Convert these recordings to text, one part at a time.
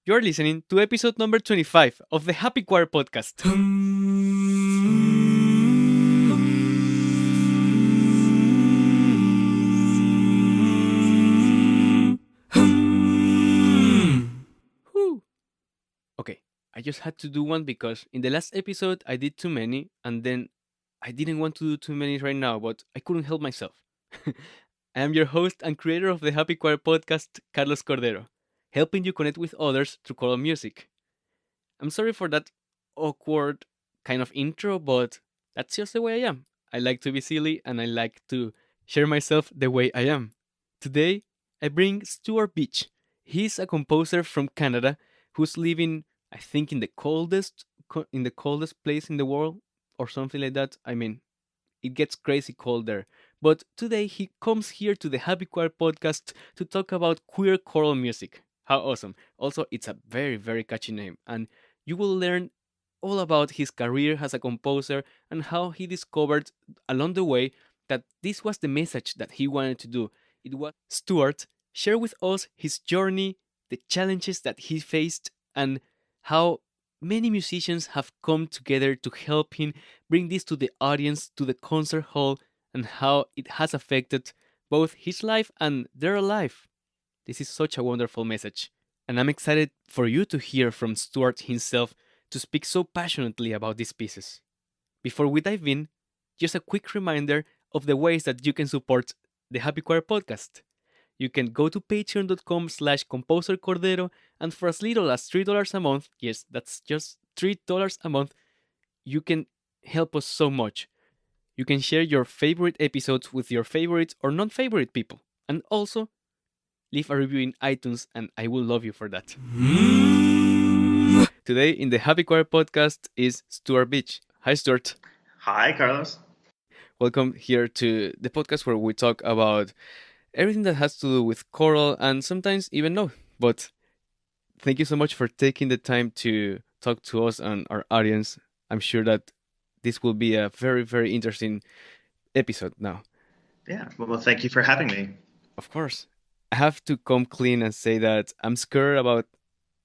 You're listening to episode number 25 of the Happy Choir podcast. Whew. Okay, I just had to do one because in the last episode I did too many, and then I didn't want to do too many right now, but I couldn't help myself. I am your host and creator of the Happy Choir podcast, Carlos Cordero, helping you connect with others through choral music. I'm sorry for that awkward kind of intro, but that's just the way I am. I like to be silly and I like to share myself the way I am. Today, I bring Stuart Beatch. He's a composer from Canada who's living, I think, in the coldest place in the world or something like that. I mean, it gets crazy cold there. But today he comes here to the Happy Choir podcast to talk about queer choral music. How awesome. Also, it's a very, very catchy name, and you will learn all about his career as a composer and how he discovered along the way that this was the message that he wanted to do. It was Stuart share with us his journey, the challenges that he faced, and how many musicians have come together to help him bring this to the audience, to the concert hall, and how it has affected both his life and their life. This is such a wonderful message, and I'm excited for you to hear from Stuart himself to speak so passionately about these pieces. Before we dive in, just a quick reminder of the ways that you can support the Happy Choir podcast. You can go to patreon.com/composercordero, and for as little as $3 a month, yes, that's just $3 a month, you can help us so much. You can share your favorite episodes with your favorite or non favorite people. And also, leave a review in iTunes, and I will love you for that. Today, in the Happy Choir podcast, is Stuart Beatch. Hi, Stuart. Hi, Carlos. Welcome here to the podcast where we talk about everything that has to do with choral and sometimes even no. But thank you so much for taking the time to talk to us and our audience. I'm sure that this will be a very, very interesting episode now. Yeah, well, thank you for having me. Of course. I have to come clean and say that I'm scared about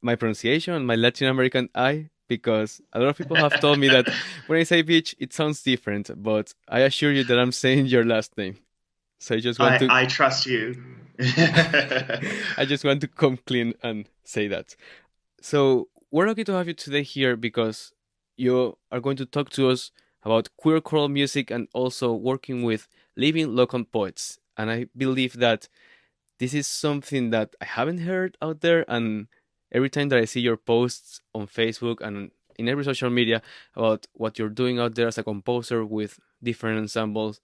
my pronunciation and my Latin American I because a lot of people have told me that when I say beach, it sounds different, but I assure you that I'm saying your last name. So I just want to I trust you. I just want to come clean and say that. So we're lucky to have you today here because you are going to talk to us about queer choral music and also working with living local poets. And I believe that this is something that I haven't heard out there. And every time that I see your posts on Facebook and in every social media about what you're doing out there as a composer with different ensembles,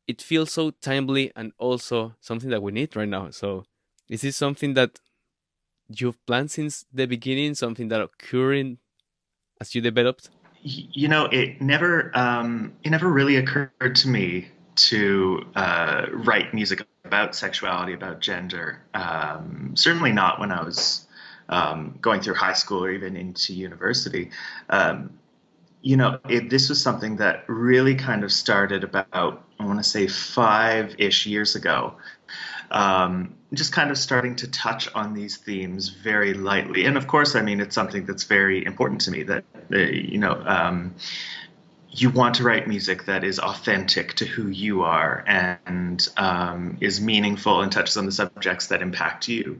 it feels so timely and also something that we need right now. So, is this something that you've planned since the beginning, something that occurred as you developed? You know, it never really occurred to me to write music about sexuality, about gender. Certainly not when I was going through high school or even into university. This was something that really kind of started about, I want to say, 5-ish years ago. Just kind of starting to touch on these themes very lightly. And of course, I mean, it's something that's very important to me that, you want to write music that is authentic to who you are and is meaningful and touches on the subjects that impact you.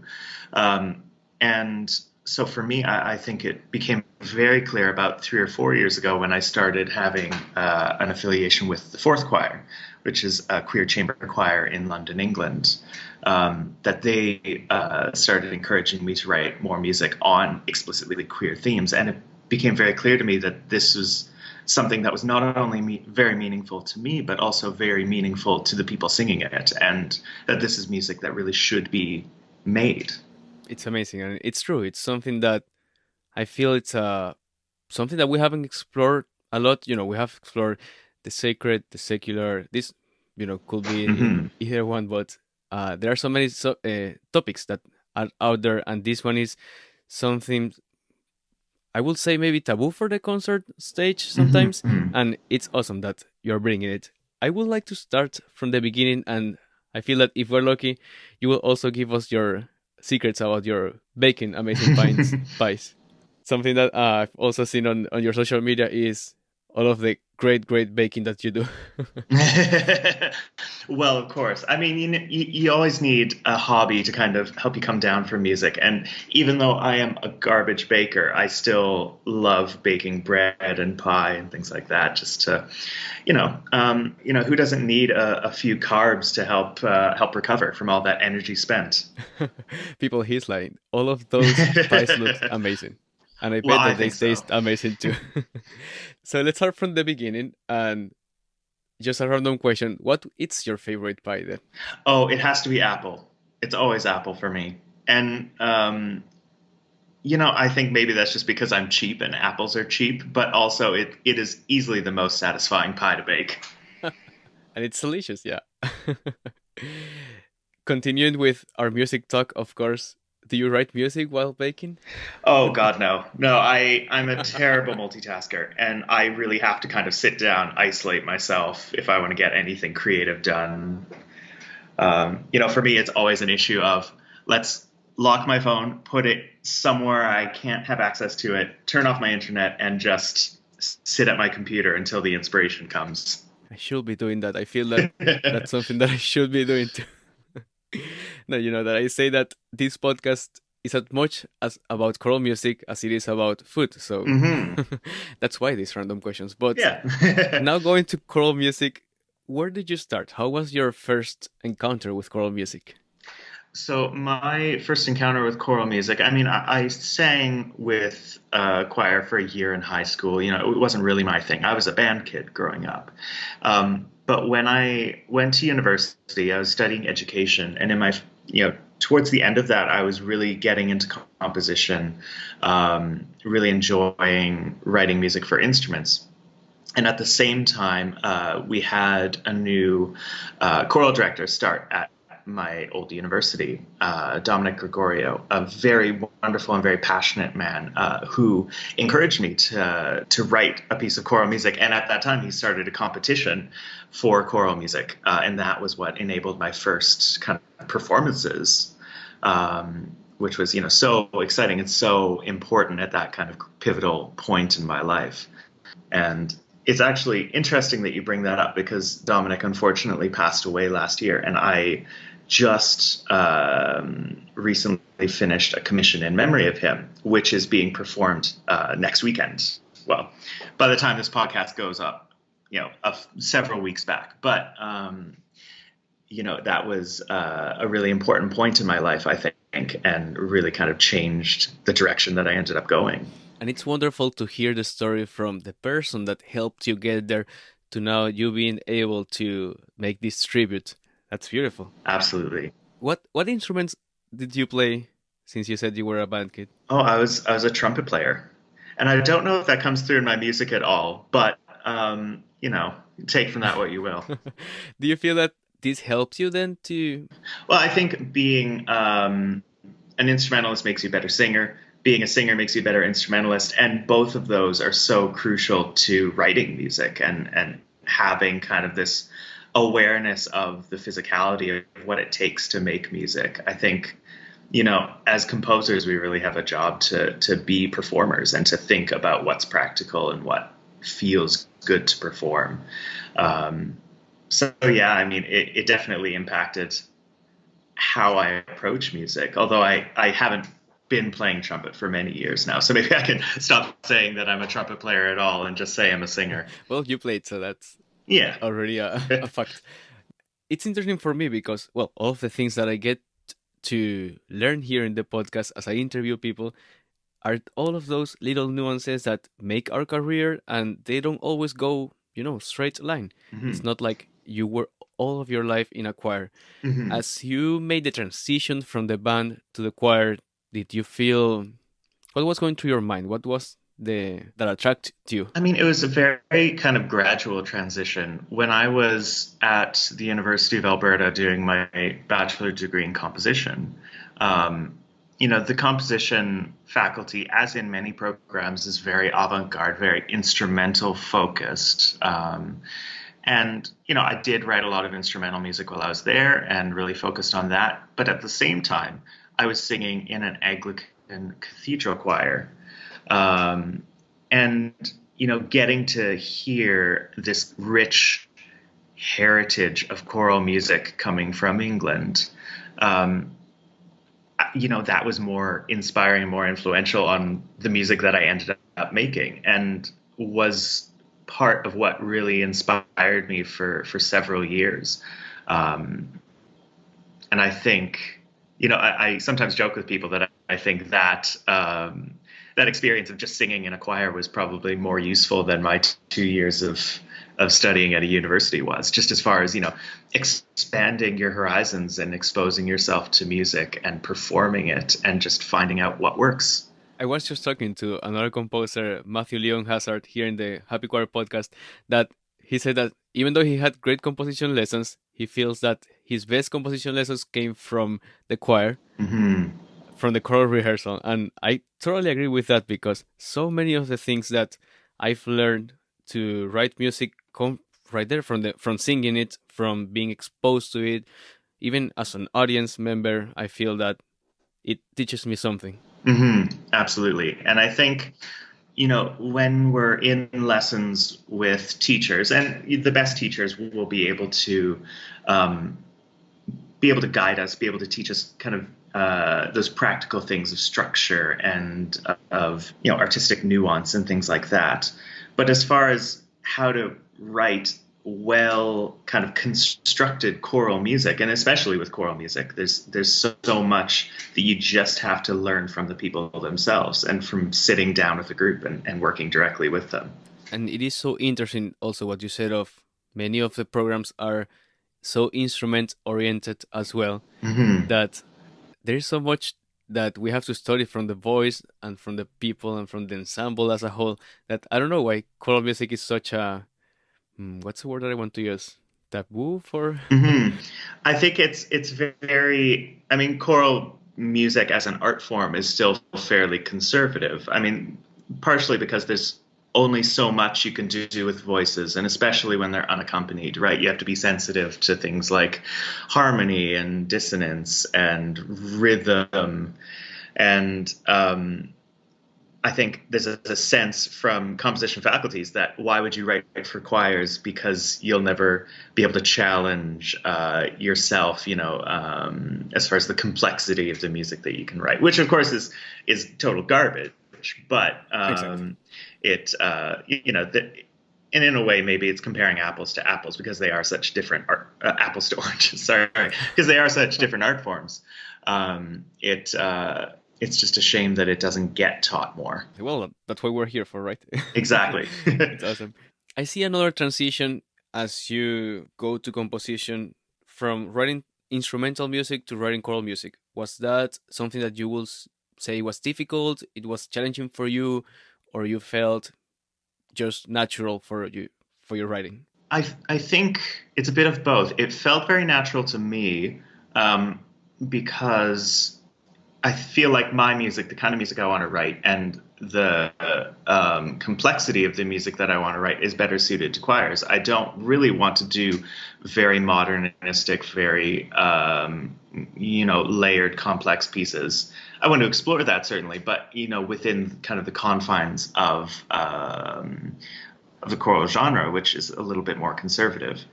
And so for me, I think it became very clear about 3 or 4 years ago when I started having an affiliation with the Fourth Choir, which is a queer chamber choir in London, England, that they started encouraging me to write more music on explicitly queer themes. And it became very clear to me that this was something that was not only very meaningful to me, but also very meaningful to the people singing it, and that this is music that really should be made. It's amazing, and it's true. It's something that I feel it's something that we haven't explored a lot. We have explored the sacred, the secular. This, could be in Mm-hmm. either one, but there are so many topics that are out there, and this one is something I will say maybe taboo for the concert stage sometimes, Mm-hmm. and it's awesome that you're bringing it. I would like to start from the beginning, and I feel that if we're lucky, you will also give us your secrets about your baking amazing pies. Something that I've also seen on your social media is all of the great baking that you do. Well, of course. I mean, you always need a hobby to kind of help you come down from music. And even though I am a garbage baker, I still love baking bread and pie and things like that. Just to, who doesn't need a few carbs to help recover from all that energy spent? People, he's like, all of those pies look amazing. And I Well, bet I that they think so. taste amazing too. So let's start from the beginning and just a random question. What is your favorite pie then? Oh, it has to be apple. It's always apple for me. And I think maybe that's just because I'm cheap and apples are cheap, but also it is easily the most satisfying pie to bake. And it's delicious, yeah. Continuing with our music talk, of course. Do you write music while baking? Oh God, no. No, I'm a terrible multitasker and I really have to kind of sit down, isolate myself if I want to get anything creative done. For me, it's always an issue of let's lock my phone, put it somewhere I can't have access to it, turn off my internet, and just sit at my computer until the inspiration comes. I should be doing that. I feel that that's something that I should be doing too. No, that I say that this podcast is as much as about choral music as it is about food. So Hmm. that's why these random questions. But Yeah. now going to choral music, where did you start? How was your first encounter with choral music? So my first encounter with choral music, I mean, I sang with choir for a year in high school. It wasn't really my thing. I was a band kid growing up. But when I went to university, I was studying education, and towards the end of that, I was really getting into composition, really enjoying writing music for instruments. And at the same time, we had a new choral director start at my old university, Dominic Gregorio, a very wonderful and very passionate man who encouraged me to write a piece of choral music. And at that time, he started a competition for choral music, and that was what enabled my first kind of performances. Which was, so exciting and so important at that kind of pivotal point in my life. And it's actually interesting that you bring that up because Dominic unfortunately passed away last year, and I just recently finished a commission in memory of him, which is being performed next weekend. Well, by the time this podcast goes up, several weeks back. But that was a really important point in my life, I think, and really kind of changed the direction that I ended up going. And it's wonderful to hear the story from the person that helped you get there to now you being able to make this tribute. That's beautiful. Absolutely. What instruments did you play since you said you were a band kid? Oh, I was a trumpet player, and I don't know if that comes through in my music at all, but take from that what you will. Do you feel that this helps you then to? Well, I think being an instrumentalist makes you a better singer. Being a singer makes you a better instrumentalist, and both of those are so crucial to writing music and having kind of this awareness of the physicality of what it takes to make music. I think, as composers, we really have a job to be performers and to think about what's practical and what feels good to perform. So yeah, I mean, it definitely impacted how I approach music, although I haven't been playing trumpet for many years now. So maybe I can stop saying that I'm a trumpet player at all and just say I'm a singer. Well, you played, so that's Yeah. already a fact. It's interesting for me because, well, all of the things that I get to learn here in the podcast as I interview people are all of those little nuances that make our career, and they don't always go, straight line. It's Hmm. not like you were all of your life in a choir. Hmm. As you made the transition from the band to the choir, did you feel what was going through your mind? What was the that attracted you? I mean, it was a very kind of gradual transition. When I was at the University of Alberta doing my bachelor degree in composition, um, the composition faculty, as in many programs, is very avant-garde, very instrumental focused. And, I did write a lot of instrumental music while I was there and really focused on that. But at the same time, I was singing in an Anglican cathedral choir. Um, and, getting to hear this rich heritage of choral music coming from England, um, that was more inspiring and more influential on the music that I ended up making, and was part of what really inspired me for several years. Um, and I think, I sometimes joke with people that I think that that experience of just singing in a choir was probably more useful than my 2 years of studying at a university was, just as far as, expanding your horizons and exposing yourself to music and performing it and just finding out what works. I was just talking to another composer, Matthew Leon Hazard, here in the Happy Choir podcast, that he said that even though he had great composition lessons, he feels that his best composition lessons came from the choir, Mm-hmm. from the choral rehearsal. And I totally agree with that, because so many of the things that I've learned to write music come right there from singing it, from being exposed to it. Even as an audience member, I feel that it teaches me something. Mm-hmm. Absolutely. And I think, when we're in lessons with teachers, and the best teachers will um, be able to guide us, be able to teach us kind of those practical things of structure and of artistic nuance and things like that. But as far as how to write well kind of constructed choral music, and especially with choral music, there's so much that you just have to learn from the people themselves and from sitting down with the group and working directly with them. And it is so interesting also what you said of many of the programs are so instrument oriented as well, Mm-hmm. that there is so much that we have to study from the voice and from the people and from the ensemble as a whole, that I don't know why choral music is such a what's the word that I want to use, taboo for. Mm-hmm. I think it's very. I mean, choral music as an art form is still fairly conservative. I mean, partially because there's only so much you can do with voices, and especially when they're unaccompanied, right? You have to be sensitive to things like harmony and dissonance and rhythm, and I think there's a sense from composition faculties that why would you write for choirs, because you'll never be able to challenge yourself, as far as the complexity of the music that you can write, which of course is total garbage. But Exactly. it and in a way maybe it's comparing apples to apples because they are such different apples to oranges. Sorry, because they are such different art forms. It it's just a shame that it doesn't get taught more. Well, that's what we're here for, right? Exactly. It's awesome. I see another transition as you go to composition from writing instrumental music to writing choral music. Was that something that you will say was difficult? It was challenging for you, or you felt just natural for you for your writing? I think it's a bit of both. It felt very natural to me um, because I feel like my music, the kind of music I want to write, and the complexity of the music that I want to write is better suited to choirs. I don't really want to do very modernistic, very layered, complex pieces. I want to explore that certainly, but within kind of the confines of the choral genre, which is a little bit more conservative.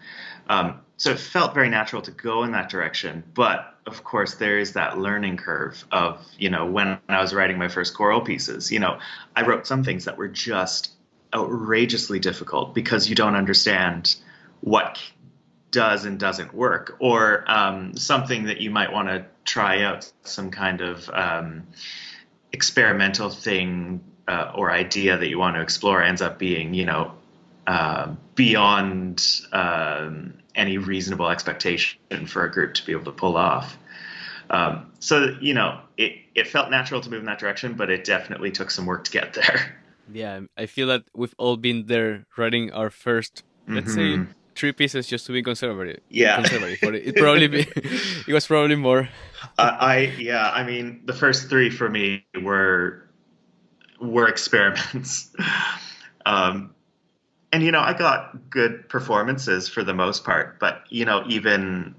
So it felt very natural to go in that direction. But of course, there is that learning curve of, when I was writing my first choral pieces, I wrote some things that were just outrageously difficult because you don't understand what does and doesn't work, or something that you might want to try out, some kind of experimental thing or idea that you want to explore ends up being, beyond any reasonable expectation for a group to be able to pull off. So, it felt natural to move in that direction, but it definitely took some work to get there. Yeah, I feel that we've all been there writing our first, let's say, Mm-hmm. three pieces just to be conservative. Yeah. Conservative, but it probably be, it was probably more. Yeah, I mean, the first three for me were experiments. Um, and I got good performances for the most part, but even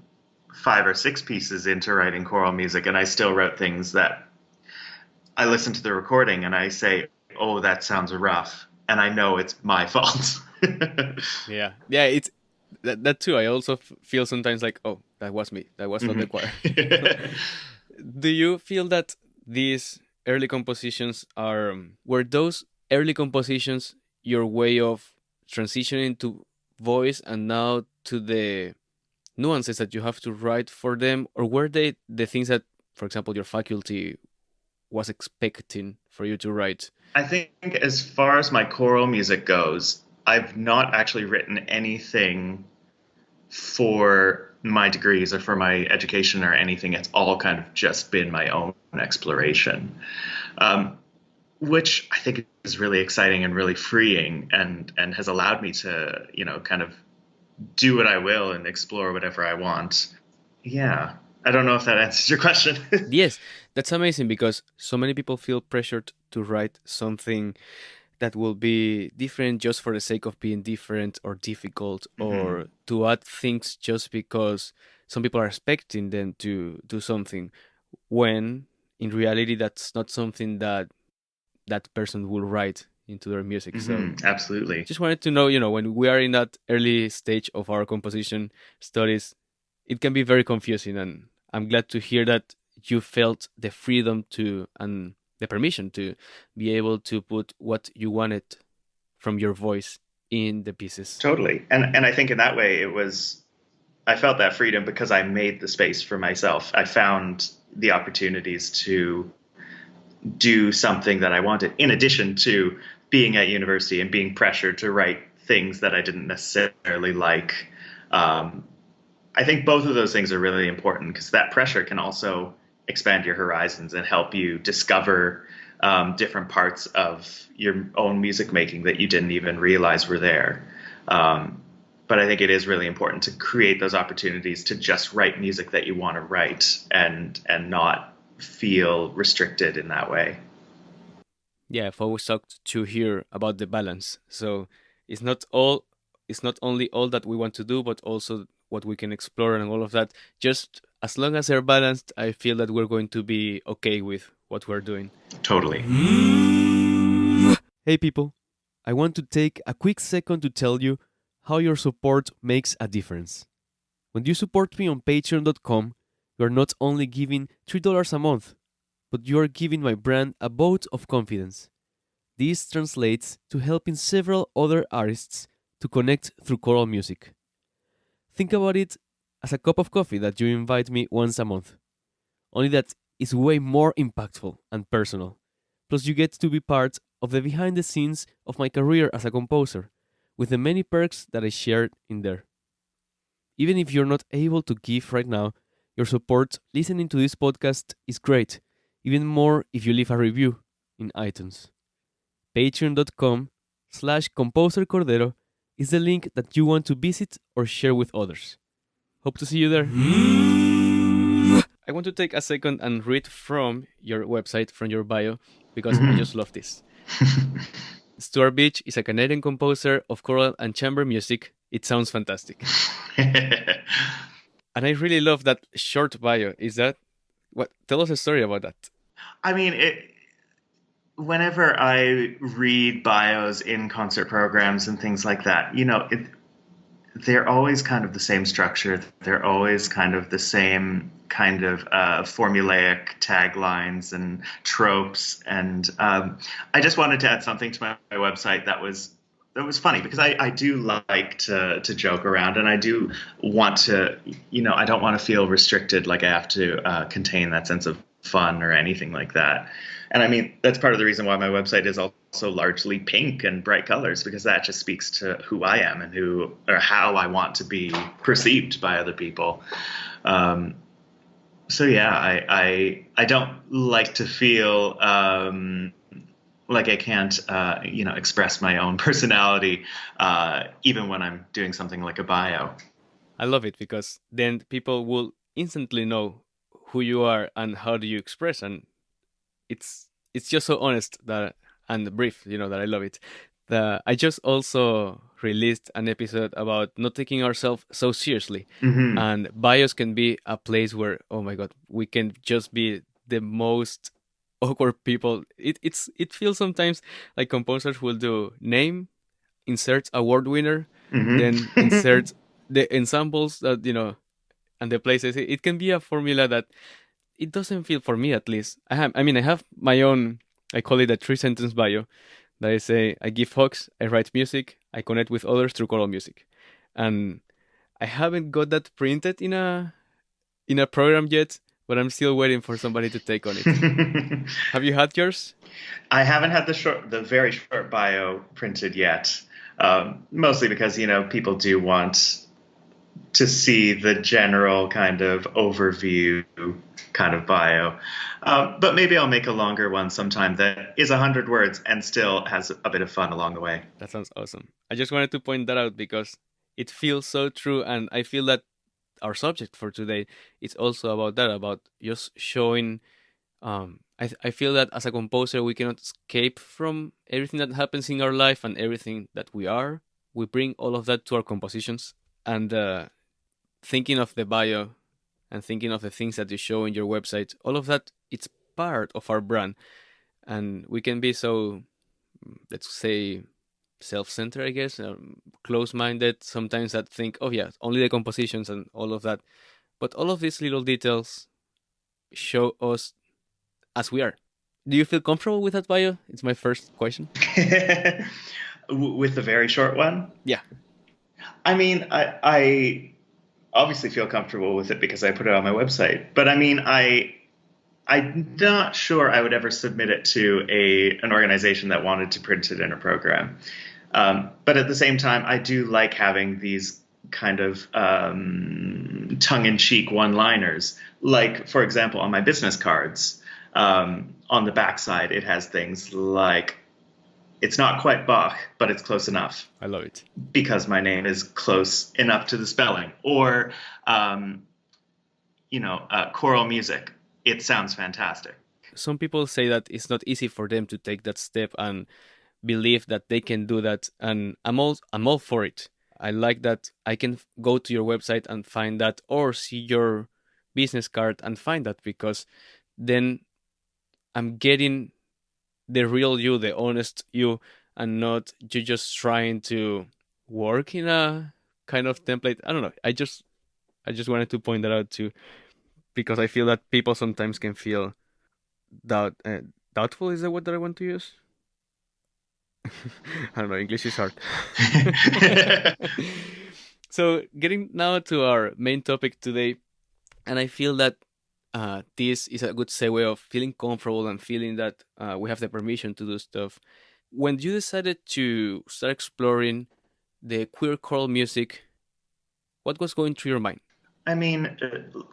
5 or 6 pieces into writing choral music, and I still wrote things that I listen to the recording and I say, "Oh, that sounds rough," and I know it's my fault. Yeah, yeah, it's that too. I also feel sometimes like, oh, that was me. That was not the choir. Mhm. Do you feel that these early compositions are were those early compositions your way of transitioning to voice and now to the nuances that you have to write for them, or were they the things that, for example, your faculty was expecting for you to write? I think as far as my choral music goes, I've not actually written anything for my degrees or for my education or anything. It's all kind of just been my own exploration, um, which I think is really exciting and really freeing, and has allowed me to, kind of do what I will and explore whatever I want. Yeah, I don't know if that answers your question. Yes, that's amazing because so many people feel pressured to write something that will be different just for the sake of being different or difficult, Hmm. or to add things just because some people are expecting them to do something, when in reality that's not something that that person will write into their music. So Hmm. Absolutely. just wanted to know, when we are in that early stage of our composition studies, it can be very confusing, and I'm glad to hear that you felt the freedom to and the permission to be able to put what you wanted from your voice in the pieces. Totally. And I think in that way I felt that freedom because I made the space for myself. I found the opportunities to do something that I wanted, in addition to being at university and being pressured to write things that I didn't necessarily like. Um, I think both of those things are really important because that pressure can also expand your horizons and help you discover different parts of your own music making that you didn't even realize were there. Um, but I think it is really important to create those opportunities to just write music that you want to write and not feel restricted in that way. Yeah, I've always talked to hear about the balance. So it's not all, it's not only all that we want to do, but also what we can explore and all of that. Just as long as they're balanced, I feel that we're going to be okay with what we're doing. Totally. Hey people, I want to take a quick second to tell you how your support makes a difference. When you support me on patreon.com, you are not only giving $3 a month, but you are giving my brand a vote of confidence. This translates to helping several other artists to connect through choral music. Think about it as a cup of coffee that you invite me once a month, only that it's way more impactful and personal. Plus, you get to be part of the behind the scenes of my career as a composer, with the many perks that I shared in there. Even if you're not able to give right now, your support listening to this podcast is great, even more if you leave a review in iTunes. Patreon.com/Composer Cordero is the link that you want to visit or share with others. Hope to see you there. I want to take a second and read from your website, from your bio, because I Mhm. just love this. Stuart Beatch is a Canadian composer of choral and chamber music. It sounds fantastic. And I really love that short bio. Is that what? Tell us a story about that. I mean, whenever I read bios in concert programs and things like that, they're always kind of the same structure. They're always kind of the same kind of formulaic taglines and tropes. And I just wanted to add something to my website that was funny because I do like to joke around, and I do want to, I don't want to feel restricted, like I have to contain that sense of fun or anything like that. And I mean, that's part of the reason why my website is also largely pink and bright colors, because that just speaks to who I am and who or how I want to be perceived by other people. Um, so yeah, I don't like to feel like I can't express my own personality even when I'm doing something like a bio. I love it because then people will instantly know who you are and how do you express, and it's just so honest that and brief, that I love it. I just also released an episode about not taking ourselves so seriously, Mm-hmm. and bios can be a place where, oh my god, we can just be the most awkward people. It feels sometimes like composers will do name, insert award winner, then Mm-hmm. insert the ensembles that and the places. It can be a formula that it doesn't feel, for me at least. I have my own. I call it a 3 sentence bio that I say I give hugs, I write music, I connect with others through choral music, and I haven't got that printed in a program yet, but I'm still waiting for somebody to take on it. Have you had yours? I haven't had the very short bio printed yet, mostly because people do want to see the general kind of overview kind of bio. But maybe I'll make a longer one sometime that is 100 words and still has a bit of fun along the way. That sounds awesome. I just wanted to point that out because it feels so true, and I feel that our subject for today is also about that, about just showing. I feel that as a composer, we cannot escape from everything that happens in our life and everything that we are. We bring all of that to our compositions, and thinking of the bio and thinking of the things that you show in your website, all of that, it's part of our brand, and we can be so, let's say, self-centered, I guess, close-minded sometimes, that think, oh yeah, only the compositions and all of that, but all of these little details show us as we are. Do you feel comfortable with that bio? It's my first question. With the very short one, Yeah. I mean, I obviously feel comfortable with it because I put it on my website. But I mean, I'm not sure I would ever submit it to an organization that wanted to print it in a program. But at the same time, I do like having these kind of tongue-in-cheek one-liners. Like, for example, on my business cards, on the backside, it has things like, it's not quite Bach, but it's close enough I love it. because my name is close enough to the spelling. Or, choral music. It sounds fantastic. Some people say that it's not easy for them to take that step and believe that they can do that, and I'm all for it. I like that I can go to your website and find that, or see your business card and find that, because then I'm getting the real you, the honest you, and not you just trying to work in a kind of template. I don't know. I just wanted to point that out too, because I feel that people sometimes can feel doubtful is the word that I want to use. I don't know. English is hard. So getting now to our main topic today, and I feel that this is a good segue of feeling comfortable and feeling that we have the permission to do stuff. When you decided to start exploring the queer choral music, what was going through your mind? I mean,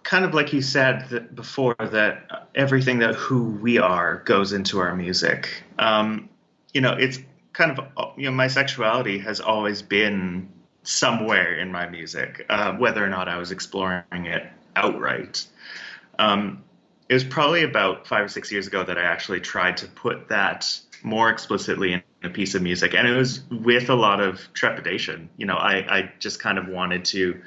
kind of like you said before, that everything that who we are goes into our music. It's kind of, my sexuality has always been somewhere in my music, whether or not I was exploring it outright. It was probably about 5 or 6 years ago that I actually tried to put that more explicitly in a piece of music, and it was with a lot of trepidation. I just kind of wanted to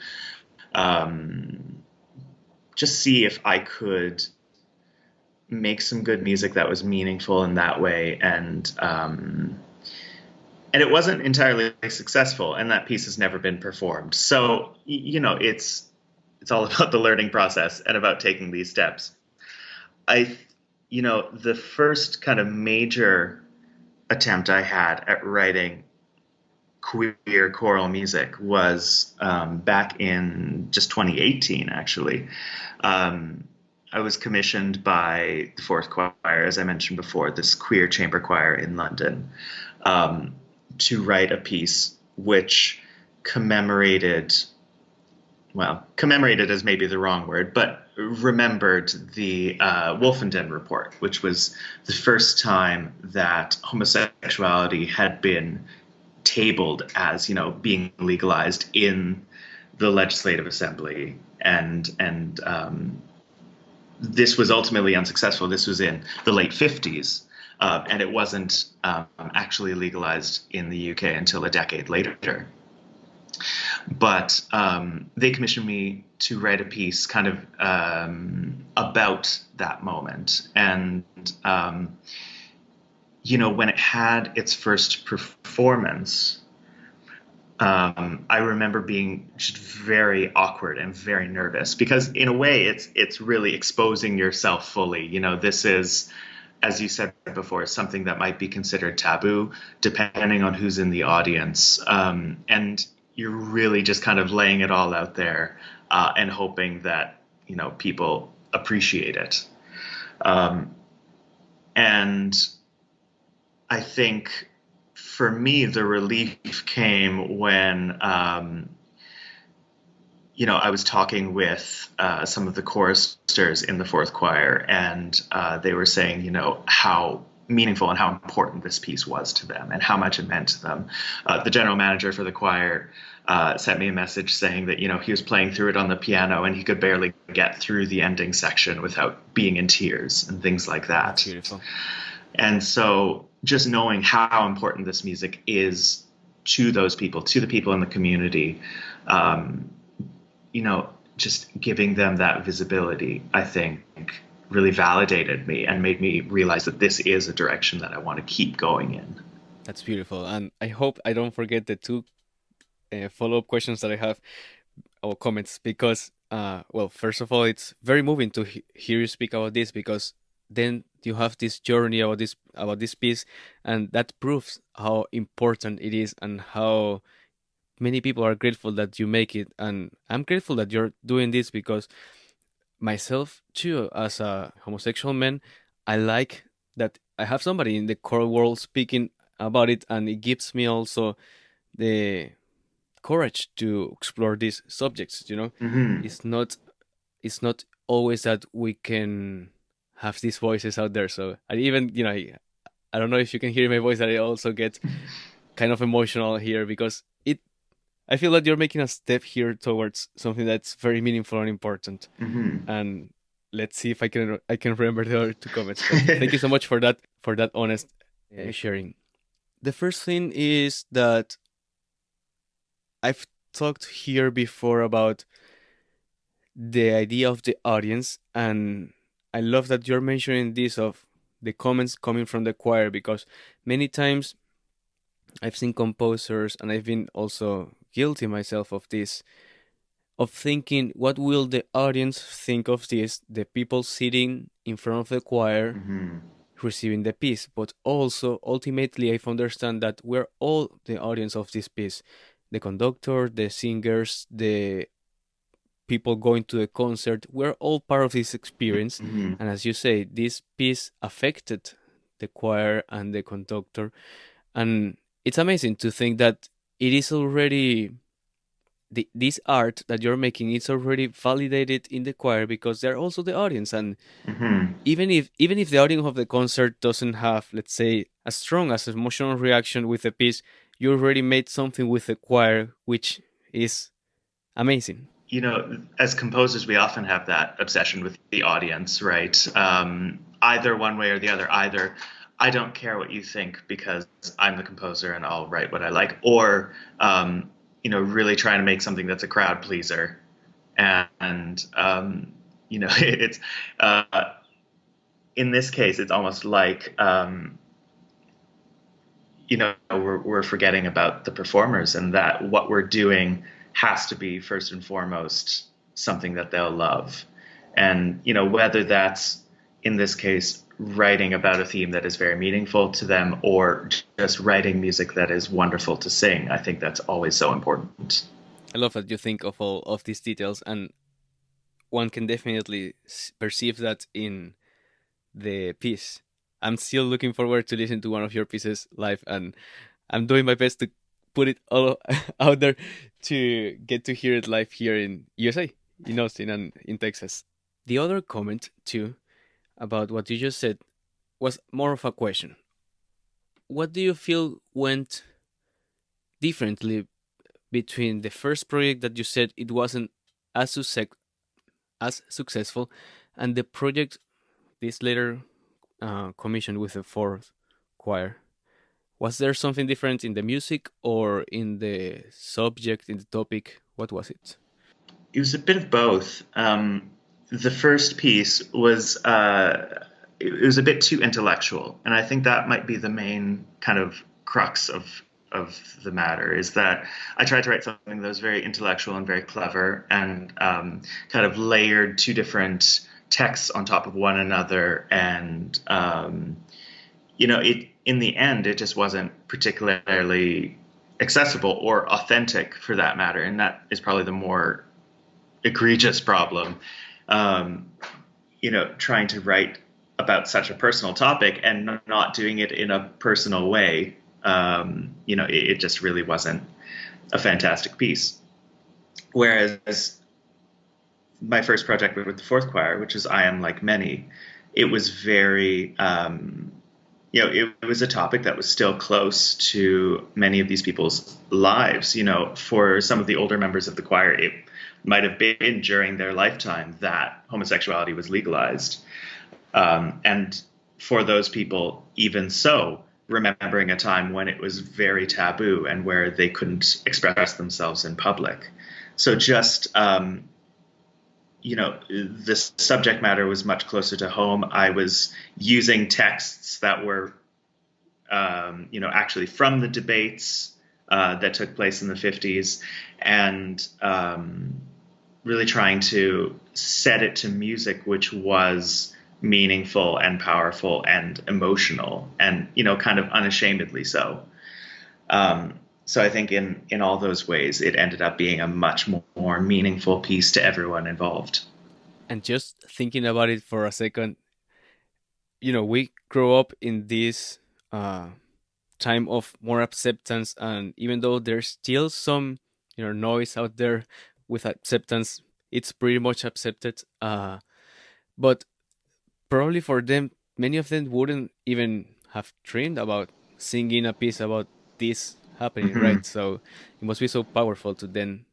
just see if I could make some good music that was meaningful in that way, and it wasn't entirely successful, and that piece has never been performed. So it's all about the learning process and about taking these steps. The first kind of major attempt I had at writing queer choral music was back in just 2018, actually. I was commissioned by the Fourth Choir, as I mentioned before, this queer chamber choir in London, to write a piece which commemorated is maybe the wrong word, but remembered the Wolfenden Report, which was the first time that homosexuality had been tabled as, being legalized in the Legislative Assembly, and this was ultimately unsuccessful. This was in the late 50s. and it wasn't actually legalized in the UK until a decade later. But they commissioned me to write a piece kind of about that moment. And, when it had its first performance, I remember being just very awkward and very nervous because, in a way, it's really exposing yourself fully. This is, as you said before, something that might be considered taboo, depending on who's in the audience, and you're really just kind of laying it all out there and hoping that people appreciate it. And I think for me, the relief came when, I was talking with some of the choristers in the fourth choir, and they were saying, how meaningful and how important this piece was to them and how much it meant to them. The general manager for the choir sent me a message saying that, he was playing through it on the piano and he could barely get through the ending section without being in tears and things like That's that. beautiful. And so just knowing how important this music is to those people, to the people in the community, just giving them that visibility, I think, really validated me and made me realize that this is a direction that I want to keep going in. That's beautiful. And I hope I don't forget the two follow-up questions that I have, or comments, because well, first of all, it's very moving to hear you speak about this, because then you have this journey about this piece, and that proves how important it is and how many people are grateful that you make it. And I'm grateful that you're doing this, because myself too, as a homosexual man, I like that I have somebody in the choral world speaking about it, and it gives me also the courage to explore these subjects. Mm-hmm. It's not always that we can have these voices out there. So I even, I don't know if you can hear my voice, that I also get kind of emotional here, because I feel that you're making a step here towards something that's very meaningful and important. Mm-hmm. And let's see if I can remember the other two comments. But thank you so much for that honest sharing. The first thing is that I've talked here before about the idea of the audience, and I love that you're mentioning this, of the comments coming from the choir, because many times I've seen composers, and I've been also guilty myself of this, of thinking, what will the audience think of this, the people sitting in front of the choir Mm-hmm. receiving the piece. But also, ultimately, I've understand that we're all the audience of this piece, the conductor, the singers, the people going to the concert. We're all part of this experience. Mm-hmm. And as you say, this piece affected the choir and the conductor. And it's amazing to think that it is already, this art that you're making is already validated in the choir, because they're also the audience. And Mm-hmm. even if the audience of the concert doesn't have, let's say, as strong as emotional reaction with the piece, you already made something with the choir, which is amazing. As composers, we often have that obsession with the audience, right? Either one way or the other. Either I don't care what you think because I'm the composer and I'll write what I like, or really trying to make something that's a crowd pleaser. And it's in this case, it's almost like we're forgetting about the performers, and that what we're doing has to be first and foremost something that they'll love. And whether that's, in this case, writing about a theme that is very meaningful to them, or just writing music that is wonderful to sing, I think that's always so important. I love that you think of all of these details, and one can definitely perceive that in the piece. I'm still looking forward to listen to one of your pieces live, and I'm doing my best to put it all out there to get to hear it live here in USA, in Austin, and in Texas. The other comment too about what you just said was more of a question. What do you feel went differently between the first project that you said it wasn't as successful, and the project, this later commissioned with the fourth choir. Was there something different in the music or in the subject, in the topic? What was it? It was a bit of both. The first piece was it was a bit too intellectual, and I think that might be the main kind of crux of the matter. Is that I tried to write something that was very intellectual and very clever, and kind of layered two different texts on top of one another, and it in the end it just wasn't particularly accessible or authentic for that matter, and that is probably the more egregious problem. Um, Trying to write about such a personal topic and not doing it in a personal way, it just really wasn't a fantastic piece. Whereas my first project with the fourth choir, which is I Am Like Many, it was very, it was a topic that was still close to many of these people's lives. For some of the older members of the choir, it might have been during their lifetime that homosexuality was legalized. And for those people, even so, remembering a time when it was very taboo and where they couldn't express themselves in public. So just, this subject matter was much closer to home. I was using texts that were, actually from the debates that took place in the 50s, and really trying to set it to music which was meaningful and powerful and emotional, and kind of unashamedly so. So I think in all those ways, it ended up being a much more meaningful piece to everyone involved. And just thinking about it for a second, we grow up in this uh, time of more acceptance, and even though there's still some noise out there with acceptance, it's pretty much accepted. But probably for them, many of them wouldn't even have dreamed about singing a piece about this happening, Mm-hmm. right? So it must be so powerful to then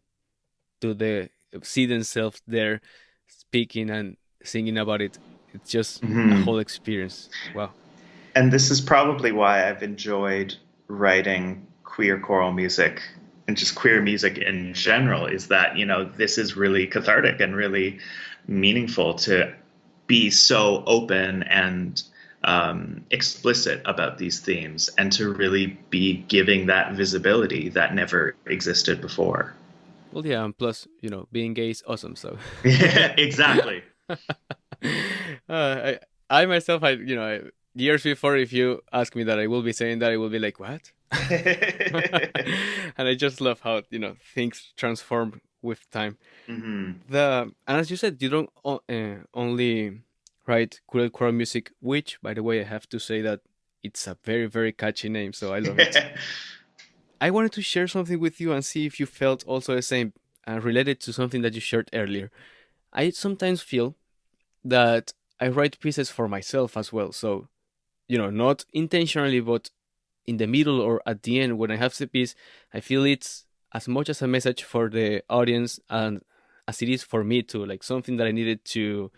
to the see themselves there speaking and singing about it. It's just a Mm-hmm. whole experience. Wow. And this is probably why I've enjoyed writing queer choral music and just queer music in general, is that, this is really cathartic and really meaningful to be so open and explicit about these themes, and to really be giving that visibility that never existed before. Well, yeah, and plus, being gay is awesome. So, Yeah, exactly. I myself, years before, if you ask me that, I will be saying that, I will be like, what? And I just love how things transform with time. Hmm. And as you said, you don't only write cool choral music, which, by the way, I have to say that it's a very very catchy name, so I love it. I wanted to share something with you and see if you felt also the same, related to something that you shared earlier. I sometimes feel that I write pieces for myself as well. So, not intentionally, but in the middle or at the end when I have the piece, I feel it's as much as a message for the audience and as it is for me too, like something that I needed to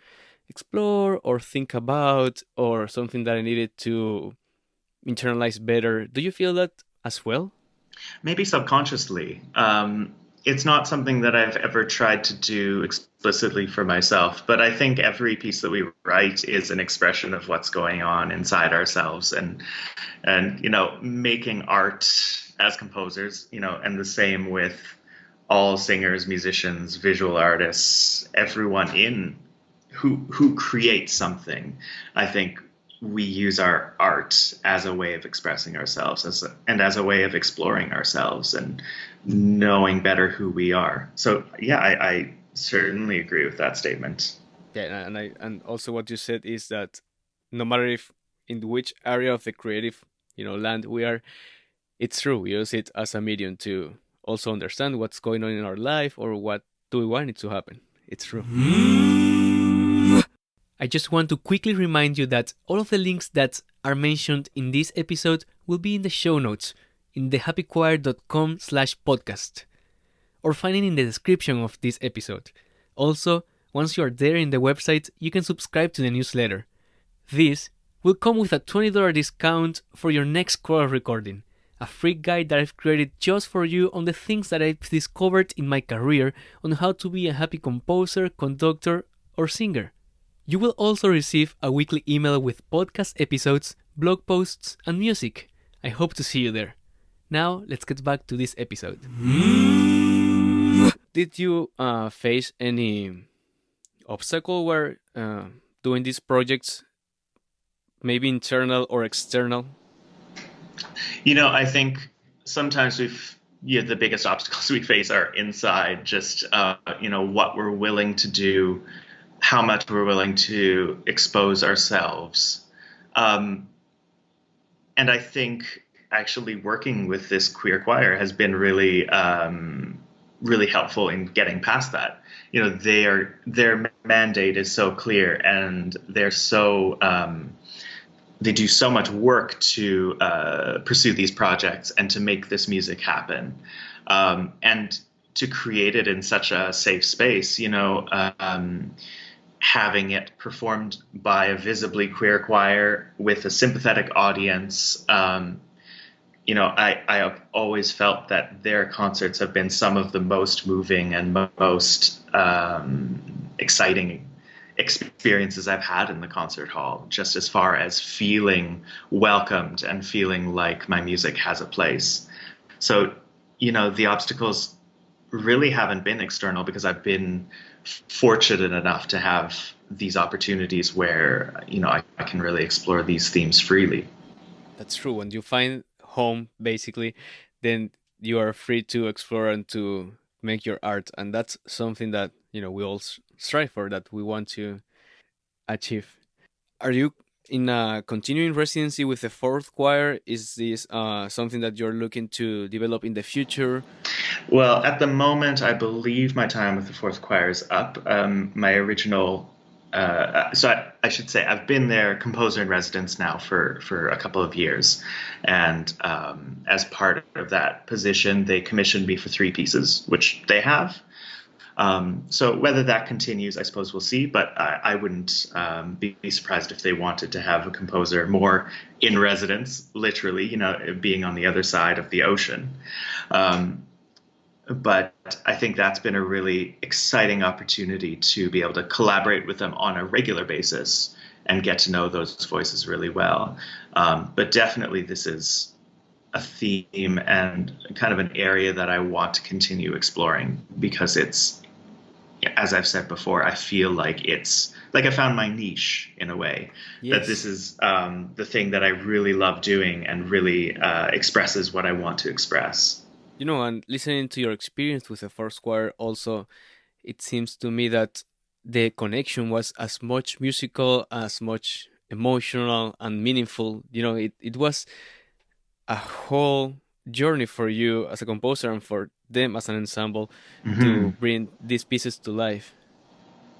explore or think about, or something that I needed to internalize better. Do you feel that as well? Maybe subconsciously. It's not something that I've ever tried to do explicitly for myself, but I think every piece that we write is an expression of what's going on inside ourselves, and making art as composers, and the same with all singers, musicians, visual artists, everyone in who creates something. I think we use our art as a way of expressing ourselves, and as a way of exploring ourselves and knowing better who we are. So yeah, I certainly agree with that statement. Yeah, and also what you said is that no matter if in which area of the creative land we are, it's true. We use it as a medium to also understand what's going on in our life or what do we want it to happen. It's true. I just want to quickly remind you that all of the links that are mentioned in this episode will be in the show notes in thehappychoir.com/podcast, or find it in the description of this episode. Also, once you are there in the website, you can subscribe to the newsletter. This will come with a $20 discount for your next choral recording. A free guide that I've created just for you on the things that I've discovered in my career on how to be a happy composer, conductor, or singer. You will also receive a weekly email with podcast episodes, blog posts, and music. I hope to see you there. Now, let's get back to this episode. Did you face any obstacle where doing these projects, maybe internal or external? I think sometimes the biggest obstacles we face are inside, just, what we're willing to do, how much we're willing to expose ourselves. And I think actually working with this queer choir has been really, really helpful in getting past that. Their mandate is so clear, and they do so much work to pursue these projects and to make this music happen, and to create it in such a safe space. Having it performed by a visibly queer choir with a sympathetic audience. I have always felt that their concerts have been some of the most moving and most exciting experiences I've had in the concert hall, just as far as feeling welcomed and feeling like my music has a place. So, the obstacles really haven't been external, because I've been fortunate enough to have these opportunities where, I can really explore these themes freely. That's true. When you find home, basically, then you are free to explore and to make your art. And that's something that, we all strive for, that we want to achieve. Are you in a continuing residency with the fourth choir? Is this something that you're looking to develop in the future? Well, at the moment, I believe my time with the fourth choir is up. My original, I should say, I've been their composer in residence now for a couple of years, and as part of that position, they commissioned me for 3 pieces, which they have. So whether that continues, I suppose we'll see, but I wouldn't be surprised if they wanted to have a composer more in residence, literally, being on the other side of the ocean. But I think that's been a really exciting opportunity to be able to collaborate with them on a regular basis and get to know those voices really well. But definitely this is a theme and kind of an area that I want to continue exploring, because it's, as I've said before, I feel like it's like I found my niche in a way. Yes. That this is the thing that I really love doing and really expresses what I want to express. And listening to your experience with the first choir also, it seems to me that the connection was as much musical, as much emotional and meaningful. It was a whole journey for you as a composer and for them as an ensemble to bring these pieces to life.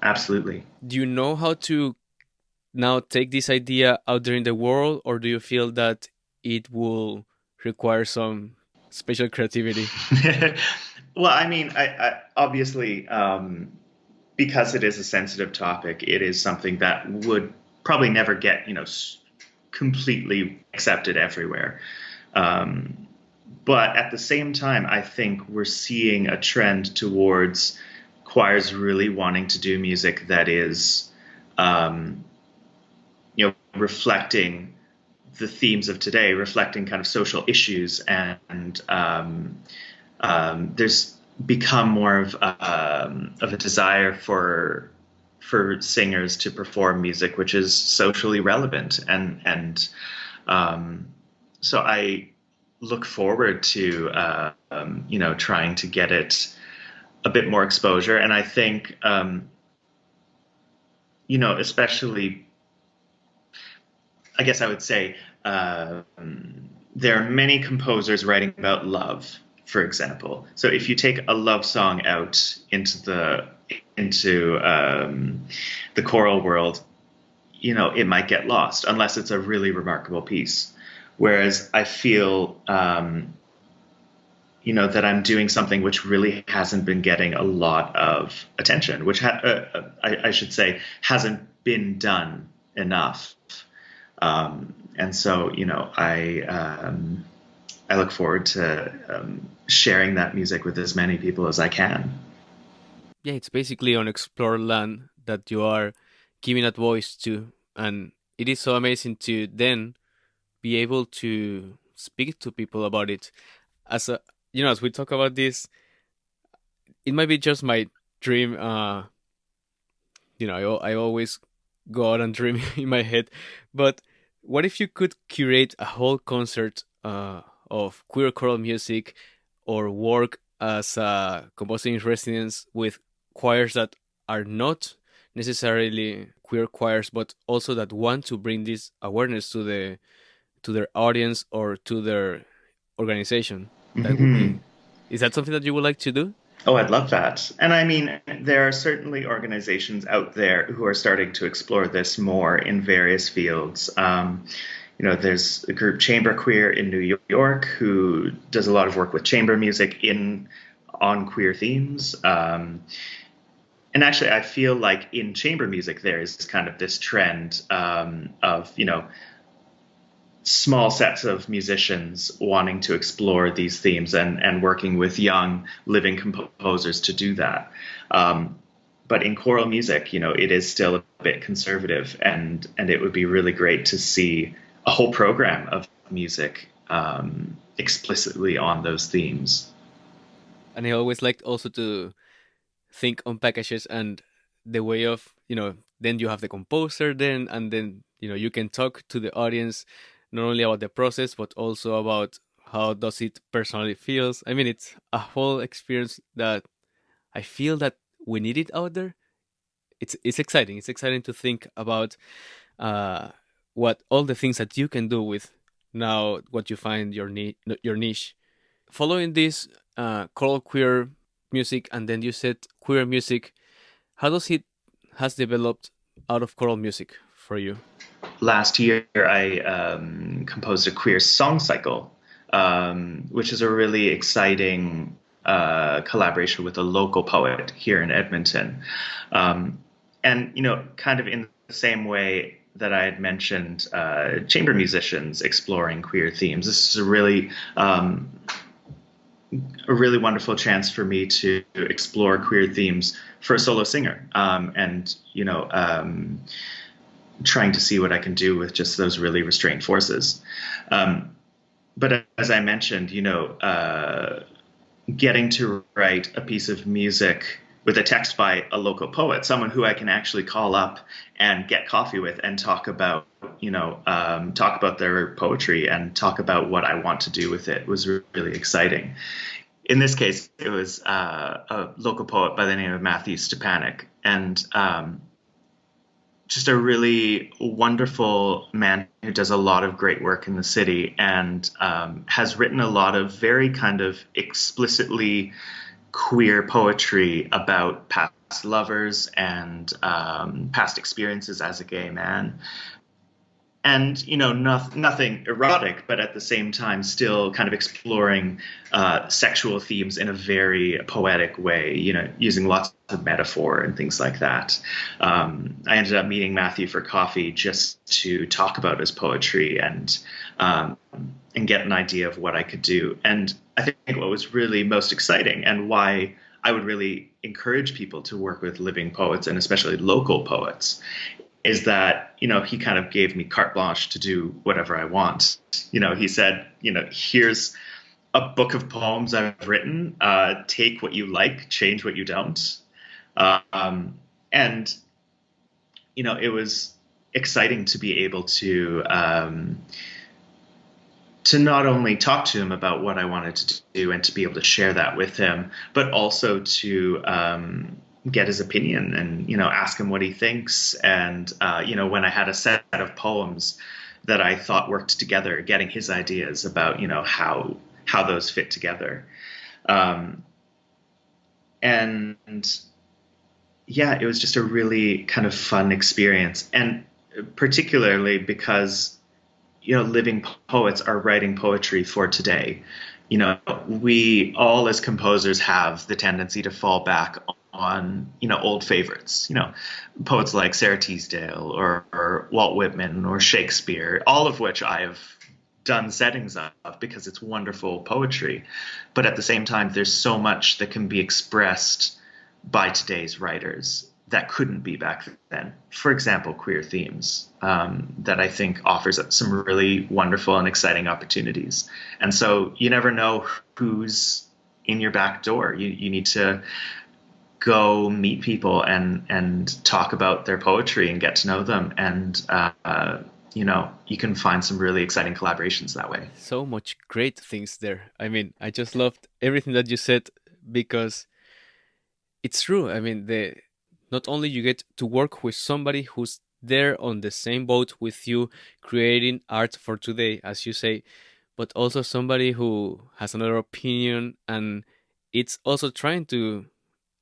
Absolutely. Do you know how to now take this idea out there in the world, or do you feel that it will require some special creativity? Well, I mean, I obviously, because it is a sensitive topic, it is something that would probably never get, completely accepted everywhere. But at the same time, I think we're seeing a trend towards choirs really wanting to do music that is, reflecting the themes of today, reflecting kind of social issues, and there's become more of a desire for singers to perform music which is socially relevant, and so I look forward to trying to get it a bit more exposure, and I think especially, I guess I would say there are many composers writing about love, for example. So if you take a love song out into the choral world, it might get lost unless it's a really remarkable piece. Whereas I feel, that I'm doing something which really hasn't been getting a lot of attention, which I should say hasn't been done enough. And so, I look forward to sharing that music with as many people as I can. Yeah, it's basically on explored land that you are giving that voice to, and it is so amazing to then be able to speak to people about it. As a, as we talk about this, it might be just my dream. I always go out and dream in my head, but what if you could curate a whole concert of queer choral music, or work as a composer in residence with choirs that are not necessarily queer choirs, but also that want to bring this awareness to their audience or to their organization? That would Mm-hmm. be. Is that something that you would like to do? Oh, I'd love that. And I mean, there are certainly organizations out there who are starting to explore this more in various fields. There's a group Chamber Queer in New York who does a lot of work with chamber music in on queer themes. And actually, I feel like in chamber music there is kind of this trend of small sets of musicians wanting to explore these themes and working with young living composers to do that. But in choral music, it is still a bit conservative, and it would be really great to see a whole program of music explicitly on those themes. And I always liked also to think on packages and the way of, then you have the composer then, and then you can talk to the audience not only about the process but also about how does it personally feels. I mean, it's a whole experience that I feel that we need it out there. It's exciting. It's exciting to think about uh what all the things that you can do with now what you find your niche. Following this choral queer music, and then you said queer music, how does it has developed out of choral music for you? Last year, I composed a queer song cycle, which is a really exciting collaboration with a local poet here in Edmonton. Um, and, kind of in the same way that I had mentioned chamber musicians exploring queer themes, this is a really wonderful chance for me to explore queer themes for a solo singer. Trying to see what I can do with just those really restrained forces. But as I mentioned, getting to write a piece of music with a text by a local poet, someone who I can actually call up and get coffee with and talk about, talk about their poetry and talk about what I want to do with it was really exciting. In this case, it was a local poet by the name of Matthew Stepanek, and just a really wonderful man who does a lot of great work in the city and has written a lot of very kind of explicitly queer poetry about past lovers and past experiences as a gay man. And nothing erotic, but at the same time still kind of exploring sexual themes in a very poetic way, using lots of metaphor and things like that. I ended up meeting Matthew for coffee just to talk about his poetry and get an idea of what I could do. And I think what was really most exciting and why I would really encourage people to work with living poets and especially local poets is that, he kind of gave me carte blanche to do whatever I want. He said, here's a book of poems I've written. Take what you like, change what you don't. And, it was exciting to be able to not only talk to him about what I wanted to do and to be able to share that with him, but also to get his opinion and, ask him what he thinks. And, when I had a set of poems that I thought worked together, getting his ideas about, how those fit together. And yeah, it was just a really kind of fun experience. And particularly because, living poets are writing poetry for today. We all as composers have the tendency to fall back on, old favorites, poets like Sarah Teasdale or Walt Whitman or Shakespeare, all of which I have done settings of because it's wonderful poetry. But at the same time, there's so much that can be expressed by today's writers that couldn't be back then. For example, queer themes, that I think offers some really wonderful and exciting opportunities. And so you never know who's in your back door. You need to go meet people and talk about their poetry and get to know them. And, you can find some really exciting collaborations that way. So much great things there. I mean, I just loved everything that you said because it's true. I mean, not only you get to work with somebody who's there on the same boat with you, creating art for today, as you say, but also somebody who has another opinion and it's also trying to,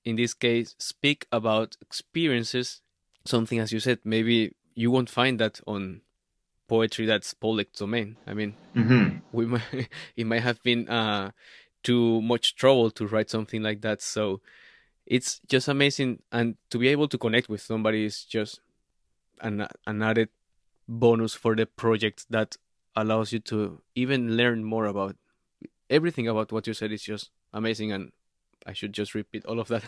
in this case, speak about experiences. Something, as you said, maybe you won't find that on poetry that's public domain. I mean, we might, it might have been too much trouble to write something like that. So it's just amazing, and to be able to connect with somebody is just an added bonus for the project that allows you to even learn more about everything about what you said. Is just amazing, and I should just repeat all of that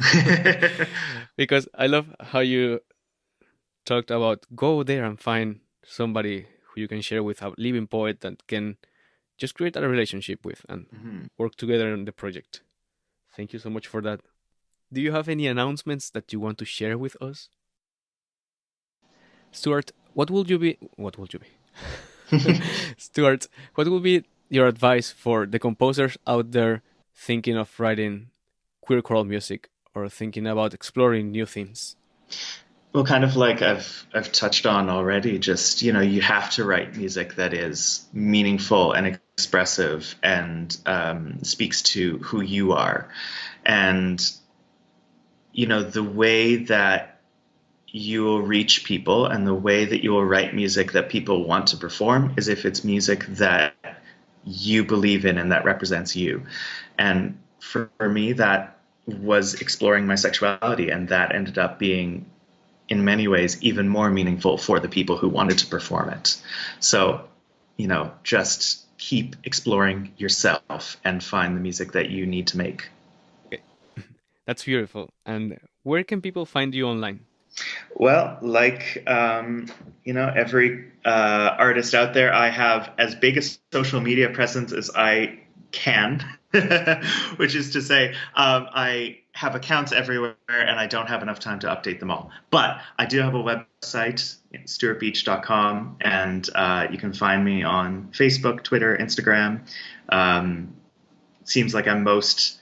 because I love how you talked about go there and find somebody who you can share with, a living poet that can just create a relationship with and work together on the project. Thank you so much for that. Do you have any announcements that you want to share with us? Stuart, what will you be? What will you be? Stuart, what will be your advice for the composers out there thinking of writing queer choral music or thinking about exploring new themes? Well, kind of like I've touched on already, just, you have to write music that is meaningful and expressive and speaks to who you are. And, the way that you will reach people and the way that you will write music that people want to perform is if it's music that you believe in and that represents you. And for me, that was exploring my sexuality, and that ended up being, in many ways, even more meaningful for the people who wanted to perform it. So, just keep exploring yourself and find the music that you need to make. Okay. That's beautiful. And where can people find you online? Well, like, every artist out there, I have as big a social media presence as I can, which is to say, I have accounts everywhere and I don't have enough time to update them all. But I do have a website, stuartbeatch.com, and you can find me on Facebook, Twitter, Instagram. Seems like I'm most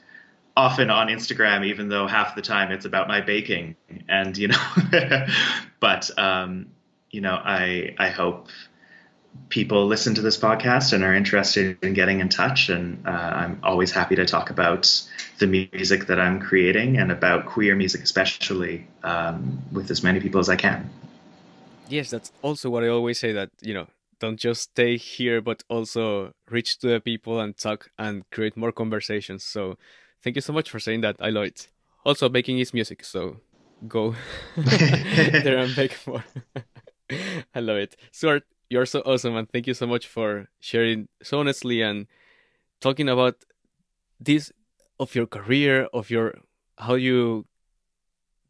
often on Instagram, even though half the time it's about my baking. And, but, I hope people listen to this podcast and are interested in getting in touch. And I'm always happy to talk about the music that I'm creating and about queer music, especially with as many people as I can. Yes, that's also what I always say, that, don't just stay here, but also reach to the people and talk and create more conversations. So thank you so much for saying that. I love it. Also, baking is music, so go there and bake more. I love it. Stuart, you're so awesome, and thank you so much for sharing so honestly and talking about this, of your career, of your how you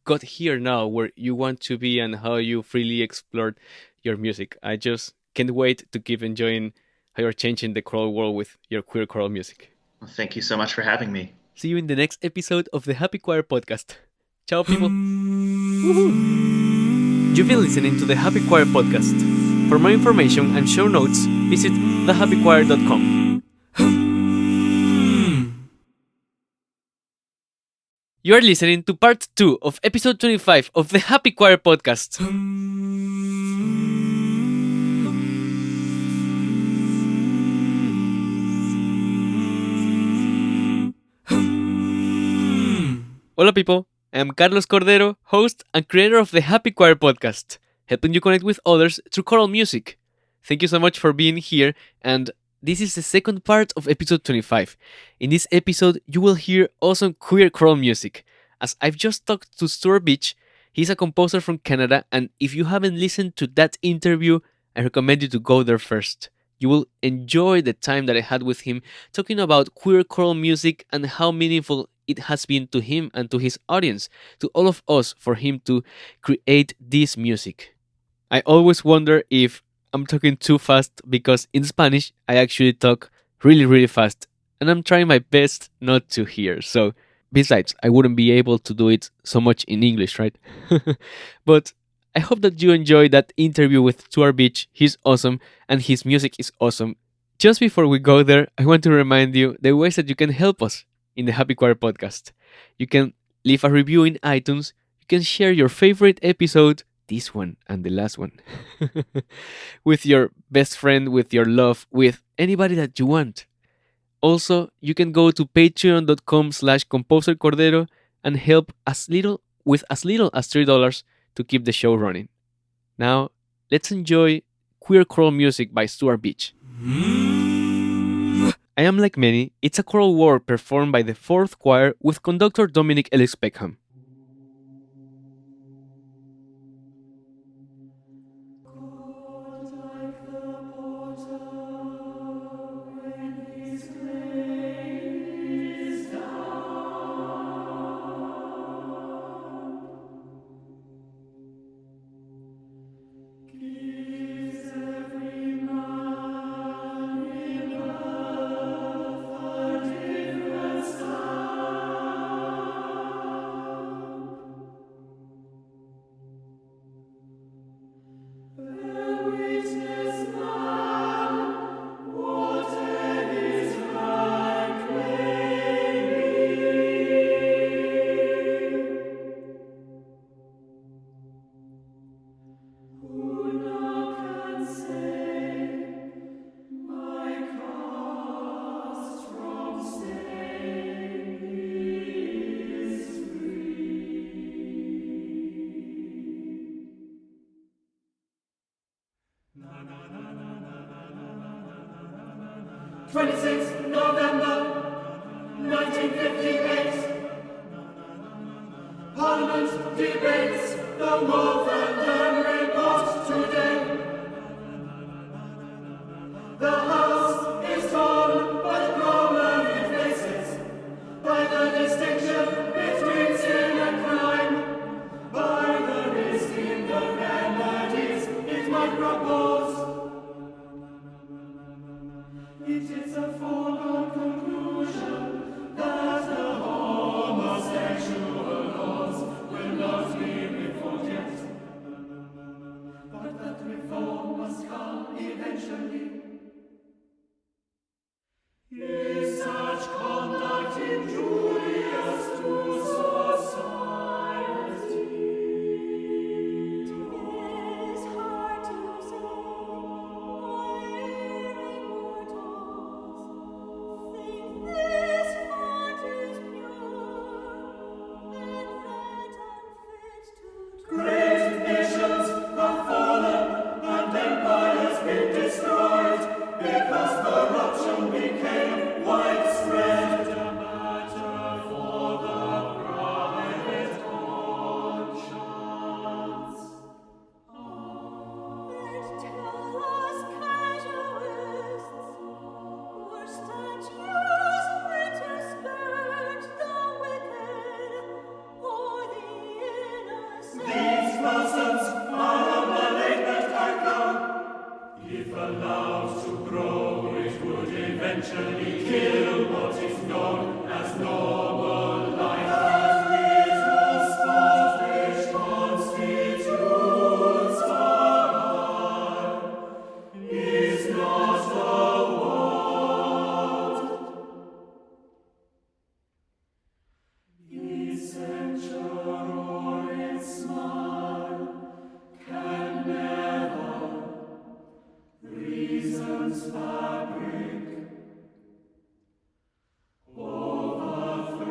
got here now where you want to be and how you freely explored your music. I just can't wait to keep enjoying how you're changing the choral world with your queer choral music. Well, thank you so much for having me. See you in the next episode of the Happy Choir podcast. Ciao, people. You've been listening to the Happy Choir podcast. For more information and show notes, visit thehappychoir.com. You are listening to part 2 of episode 25 of the Happy Choir podcast. Hola people, I am Carlos Cordero, host and creator of the Happy Choir podcast, helping you connect with others through choral music. Thank you so much for being here, and this is the second part of episode 25. In this episode, you will hear awesome queer choral music, as I've just talked to Stuart Beatch. He's a composer from Canada, and if you haven't listened to that interview, I recommend you to go there first. You will enjoy the time that I had with him talking about queer choral music and how meaningful it has been to him and to his audience, to all of us, for him to create this music. I always wonder if I'm talking too fast because in Spanish I actually talk really, really fast, and I'm trying my best not to hear. So, besides, I wouldn't be able to do it so much in English, right? But I hope that you enjoyed that interview with Stuart Beach. He's awesome, and his music is awesome. Just before we go there, I want to remind you the ways that you can help us in the Happy Choir podcast. You can leave a review in iTunes, you can share your favorite episode, this one and the last one, with your best friend, with your love, with anybody that you want. Also, you can go to patreon.com/composercordero and help as little as $3 to keep the show running. Now, let's enjoy Queer Choral Music by Stuart Beach. I Am Like Many, it's a choral work performed by the Fourth Choir with conductor Dominic Ellis Peckham. November 1958. Parliament debates the Wolfenden report today. The House is torn by the problem it faces, by the distinction between sin and crime, by the risk in the remedies it might propose. It is a foregone conclusion that the homosexual laws will not be reformed yet, but that reform must come eventually. Is such conduct injurious to society? It is hard to say. Great nations have fallen and empires been destroyed because corruption became widespread. A matter for the private conscience. And tell us casuists, were statues meant to skirt the wicked or the innocent? These persons are a malignant canker. If allowed to grow, it would eventually kill what is known as normal life. That little spot which constitutes our is not the world. Its censure or its smile can never reason's fabric overthrow.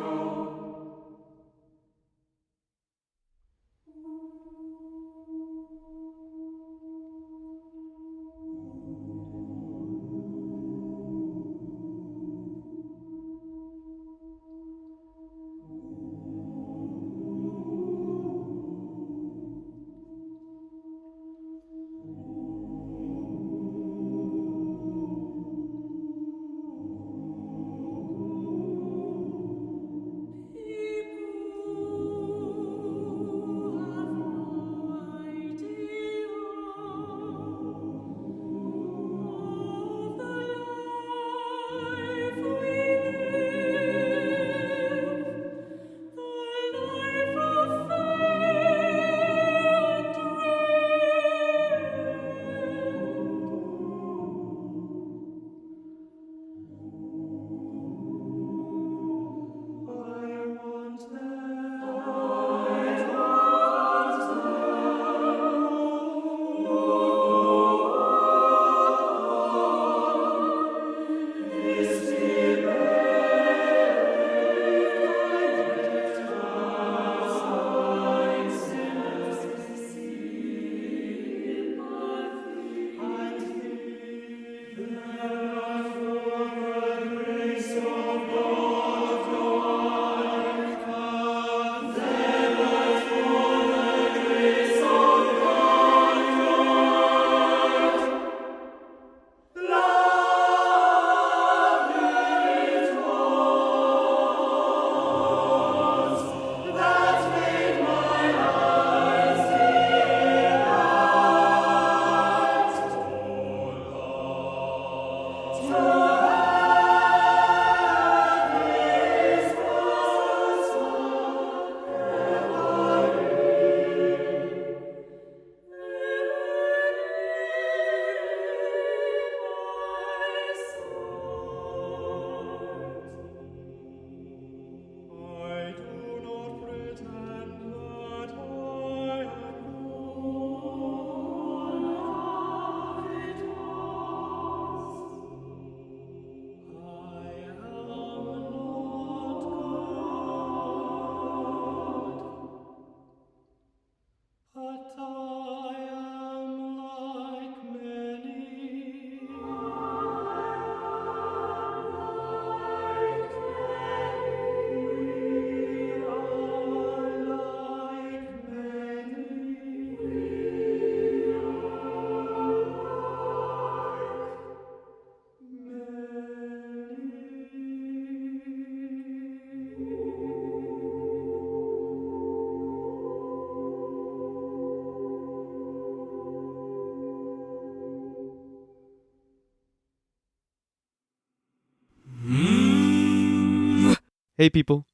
Hey people,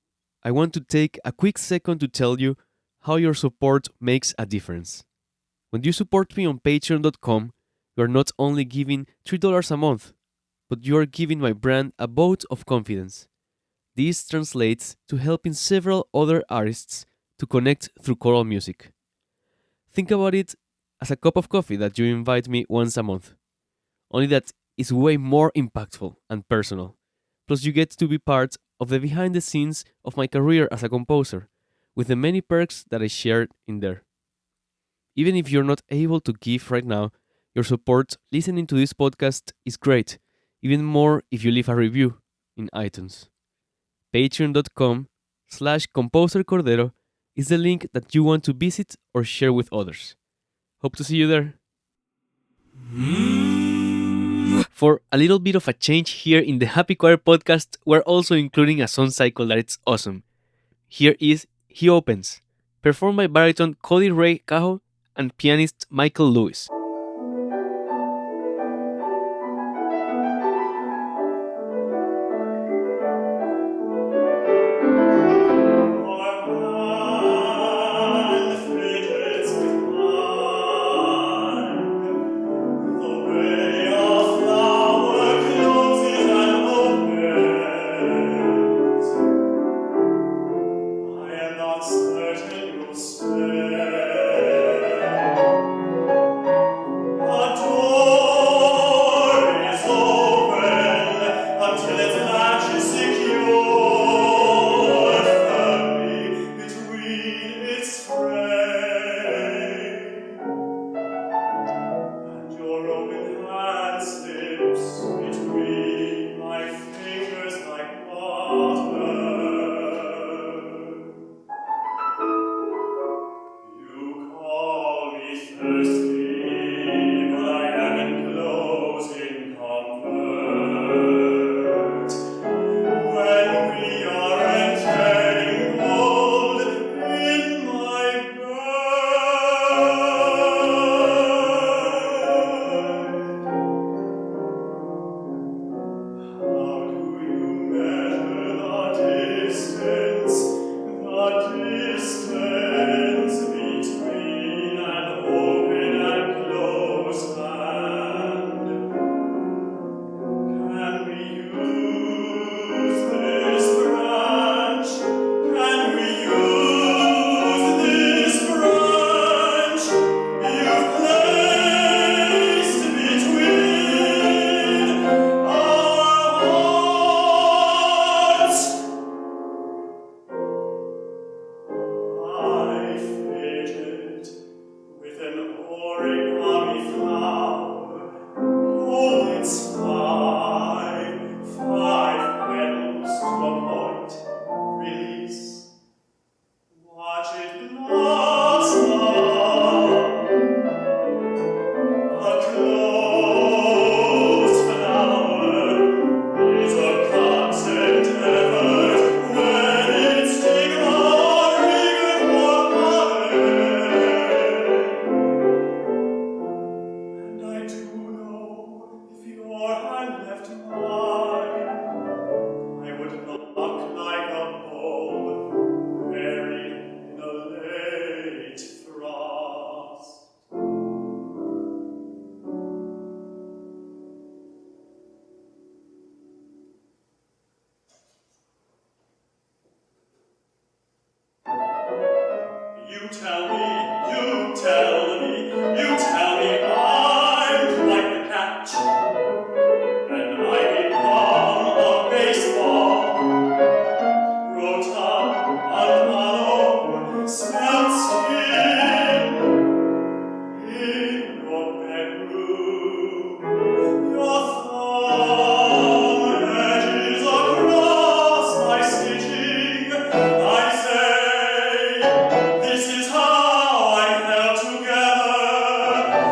I want to take a quick second to tell you how your support makes a difference. When you support me on patreon.com, you are not only giving $3 a month, but you are giving my brand a vote of confidence. This translates to helping several other artists to connect through choral music. Think about it as a cup of coffee that you invite me once a month, only that it's way more impactful and personal. Plus, you get to be part of the behind the scenes of my career as a composer, with the many perks that I shared in there. Even if you're not able to give right now, your support listening to this podcast is great, even more if you leave a review in iTunes. Patreon.com/composercordero is the link that you want to visit or share with others. Hope to see you there. For a little bit of a change here in the Happy Choir podcast, we're also including a song cycle that it's awesome. Here is He Opens, performed by baritone Cody Ray Cajo and pianist Michael Lewis. This is how I held together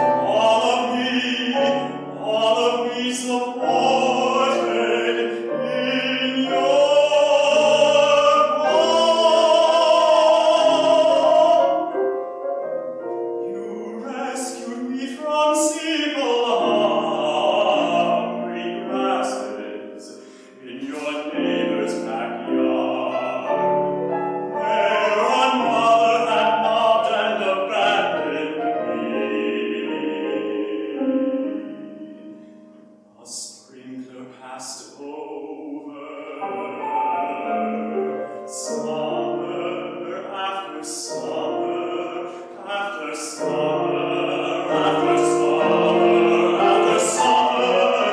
Summer after summer, after summer, after summer, after summer,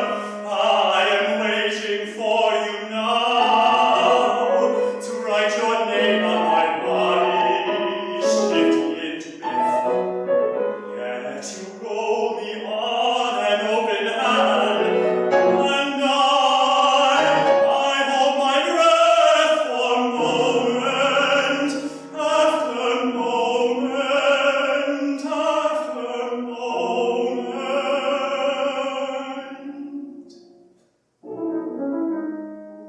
I am waiting for you now to write your name on my body, shift into myth. Yet you roll me on an open hand, and I hold my breath for moment after moment after moment,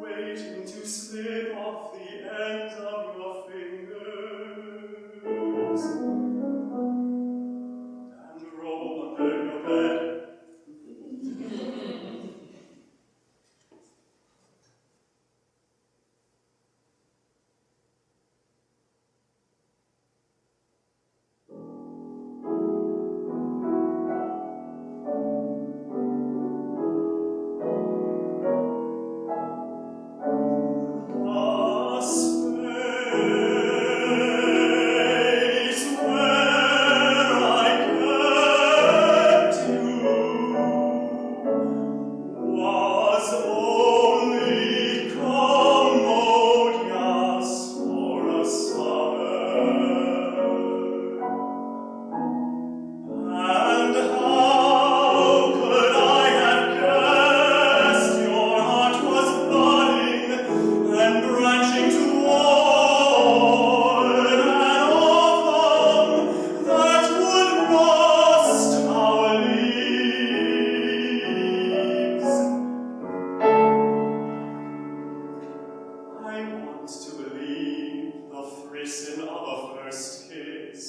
waiting to slip off the ends of your fingers and roll under your bed. A space where I kept you was only commodious for a summer. And how could I have guessed your heart was budding and branching toward an autumn that would rust our leaves? I want to believe the frisson of a first kiss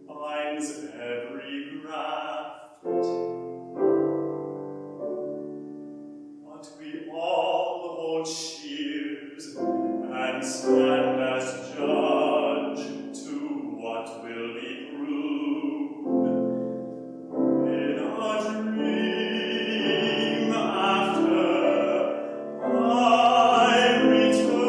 binds every graft, but we all hold shears and stand as judge to what will be proved in a dream after I return.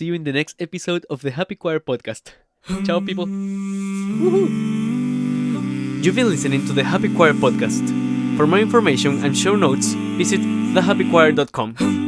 See you in the next episode of the Happy Choir podcast. Ciao, people. Woohoo! You've been listening to the Happy Choir podcast. For more information and show notes, visit thehappychoir.com.